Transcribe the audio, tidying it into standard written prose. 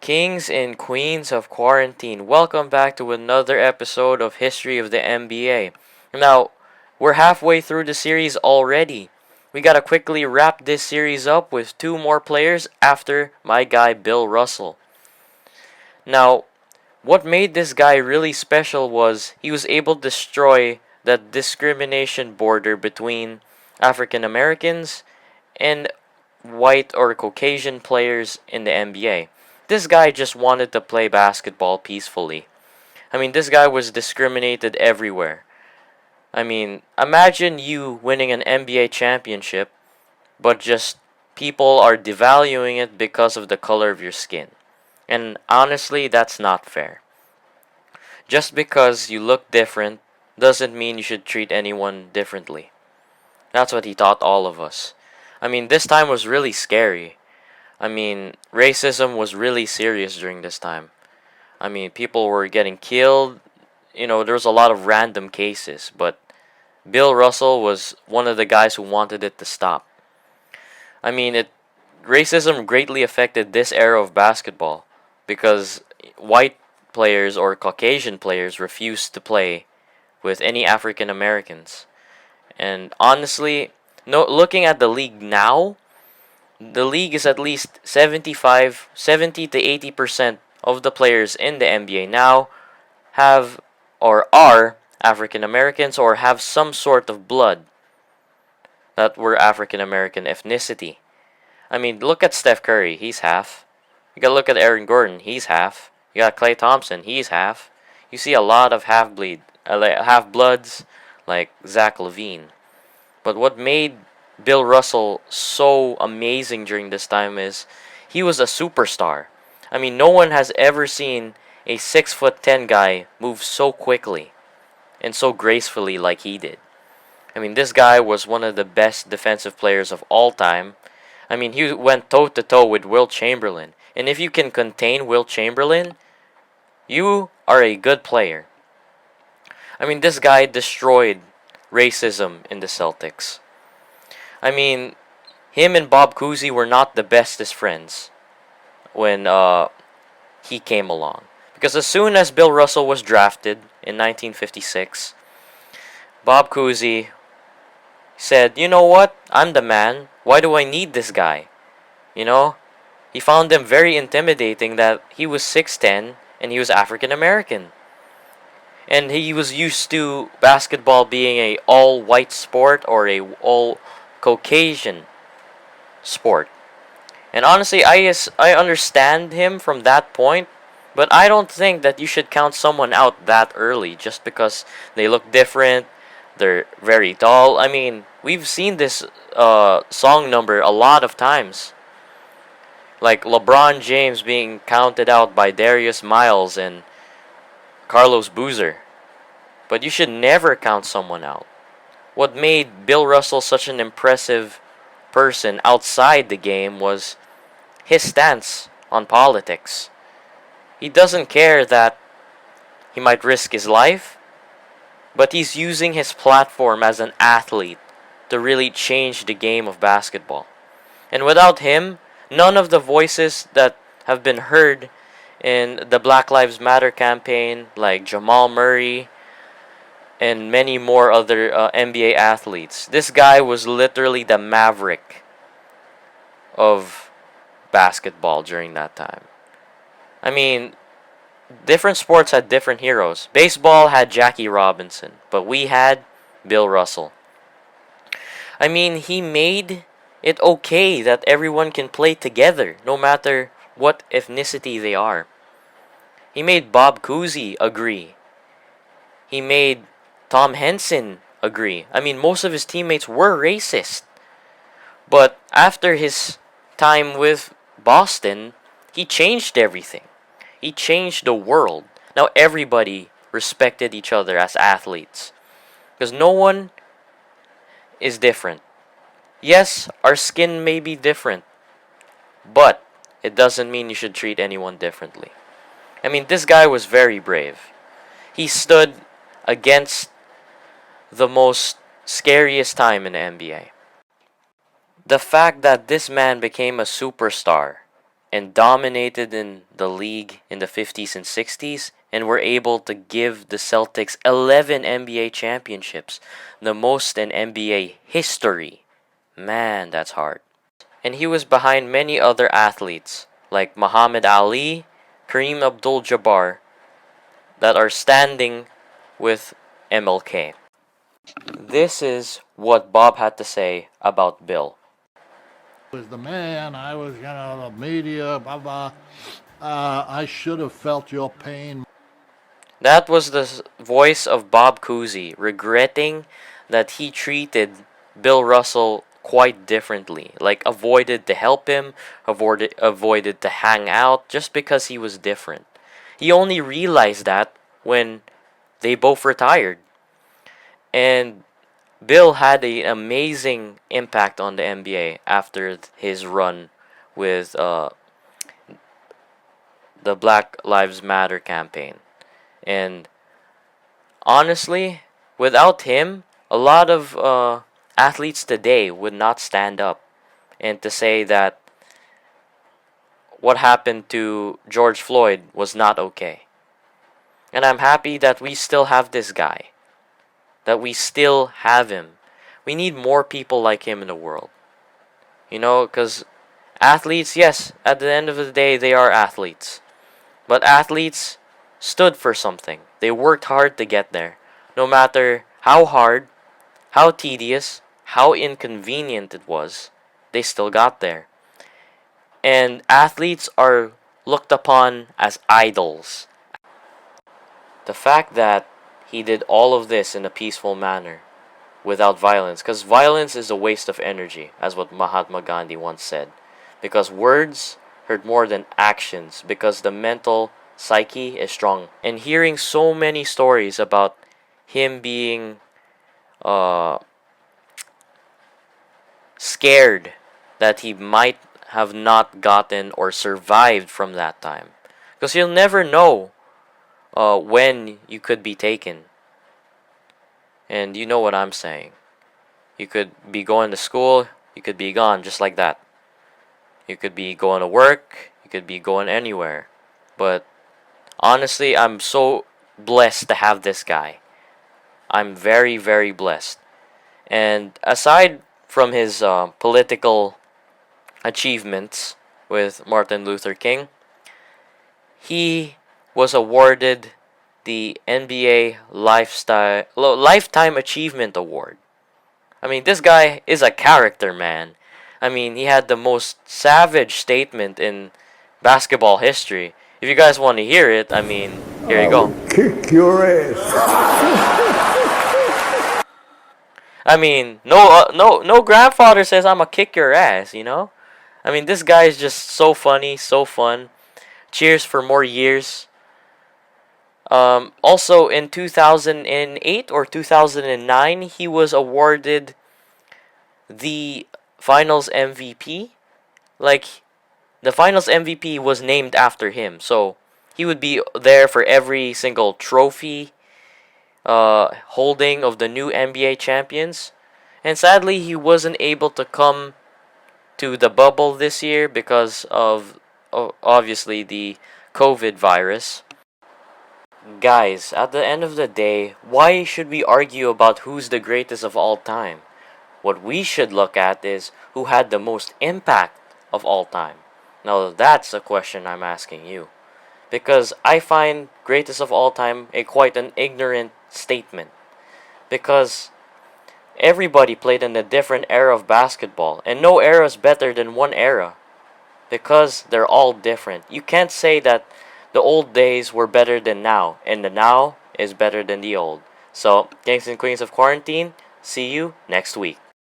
Kings and Queens of Quarantine, welcome back to another episode of History of the NBA. Now, we're halfway through the series already. We gotta quickly wrap this series up with two more players after my guy Bill Russell. Now, what made this guy really special was he was able to destroy that discrimination border between African Americans and white or Caucasian players in the NBA. This guy just wanted to play basketball peacefully. I mean, this guy was discriminated everywhere. I mean, imagine you winning an NBA championship, but just people are devaluing it because of the color of your skin. And honestly, that's not fair. Just because you look different doesn't mean you should treat anyone differently. That's what he taught all of us. I mean, this time was really scary. I mean, racism was really serious during this time. I mean, people were getting killed. There was a lot of random cases, but Bill Russell was one of the guys who wanted it to stop. I mean, racism greatly affected this era of basketball because white players or Caucasian players refused to play with any African Americans. And honestly, no, looking at the league now, the league is at least 70 to 80% of the players in the NBA now have or are African Americans or have some sort of blood that were African American ethnicity. I mean, look at Steph Curry, he's half. You gotta look at Aaron Gordon, he's half. You got Klay Thompson, he's half. You see a lot of half bloods like Zach LaVine. But what made Bill Russell so amazing during this time is he was a superstar. I mean, no one has ever seen a 6'10" guy move so quickly and so gracefully like he did. I mean, this guy was one of the best defensive players of all time. I mean, he went toe to toe with Wilt Chamberlain. And if you can contain Wilt Chamberlain, you are a good player. I mean, this guy destroyed racism in the Celtics. I mean, him and Bob Cousy were not the bestest friends when he came along. Because as soon as Bill Russell was drafted in 1956, Bob Cousy said, "You know what? I'm the man. Why do I need this guy?" You know? He found him very intimidating that he was 6'10" and he was African American. And he was used to basketball being a all white sport or a all Caucasian sport. And honestly, I understand him from that point, but I don't think that you should count someone out that early just because they look different, they're very tall. I mean, we've seen this song number a lot of times. Like LeBron James being counted out by Darius Miles and Carlos Boozer. But you should never count someone out. What made Bill Russell such an impressive person outside the game was his stance on politics. He doesn't care that he might risk his life, but he's using his platform as an athlete to really change the game of basketball. And without him, none of the voices that have been heard in the Black Lives Matter campaign, like Jamal Murray and many more other NBA athletes. This guy was literally the maverick of basketball during that time. I mean, different sports had different heroes. Baseball had Jackie Robinson, but we had Bill Russell. I mean, he made it okay that everyone can play together, no matter what ethnicity they are. He made Bob Cousy agree. He made Tom Henson agree. I mean, most of his teammates were racist. But after his time with Boston, he changed everything. He changed the world. Now everybody respected each other as athletes. Because no one is different. Yes, our skin may be different, but it doesn't mean you should treat anyone differently. I mean, this guy was very brave. He stood against the most scariest time in the NBA. The fact that this man became a superstar and dominated in the league in the 50s and 60s and were able to give the Celtics 11 NBA championships, the most in NBA history. Man, that's hard. And he was behind many other athletes like Muhammad Ali, Kareem Abdul-Jabbar that are standing with MLK. This is what Bob had to say about Bill. Was the man, I was, the media, blah, blah. I should have felt your pain. That was the voice of Bob Cousy regretting that he treated Bill Russell quite differently. Like, avoided to help him, avoided to hang out just because he was different. He only realized that when they both retired. And Bill had an amazing impact on the NBA after his run with the Black Lives Matter campaign. And honestly, without him, a lot of athletes today would not stand up and to say that what happened to George Floyd was not okay. And I'm happy that we still have this guy, that we still have him. We need more people like him in the world. Because athletes, yes, at the end of the day, they are athletes. But athletes stood for something. They worked hard to get there. No matter how hard, how tedious, how inconvenient it was, they still got there. And athletes are looked upon as idols. The fact that he did all of this in a peaceful manner without violence, because violence is a waste of energy, as what Mahatma Gandhi once said. Because words hurt more than actions, because the mental psyche is strong. And hearing so many stories about him being scared that he might have not gotten or survived from that time. Because you'll never know when you could be taken. And you know what I'm saying. You could be going to school, you could be gone just like that. You could be going to work, you could be going anywhere. But honestly, I'm so blessed to have this guy. I'm very, very blessed. And aside from his political achievements with Martin Luther King, he was awarded the NBA Lifetime Achievement Award. I mean, this guy is a character, man. I mean, he had the most savage statement in basketball history. If you guys want to hear it, I mean, here you go. Kick your ass. I mean, no grandfather says I'ma kick your ass. I mean, this guy is just so funny, so fun. Cheers for more years. Also, in 2008 or 2009, he was awarded the Finals MVP. Like, the Finals MVP was named after him, so he would be there for every single trophy holding of the new NBA champions. And sadly, he wasn't able to come to the bubble this year because of obviously the COVID virus. Guys, at the end of the day, why should we argue about who's the greatest of all time? What we should look at is who had the most impact of all time. Now, that's a question I'm asking you. Because I find greatest of all time a quite an ignorant statement. Because everybody played in a different era of basketball, and no era is better than one era. Because they're all different. You can't say that the old days were better than now, and the now is better than the old. So, kings and queens of quarantine, see you next week.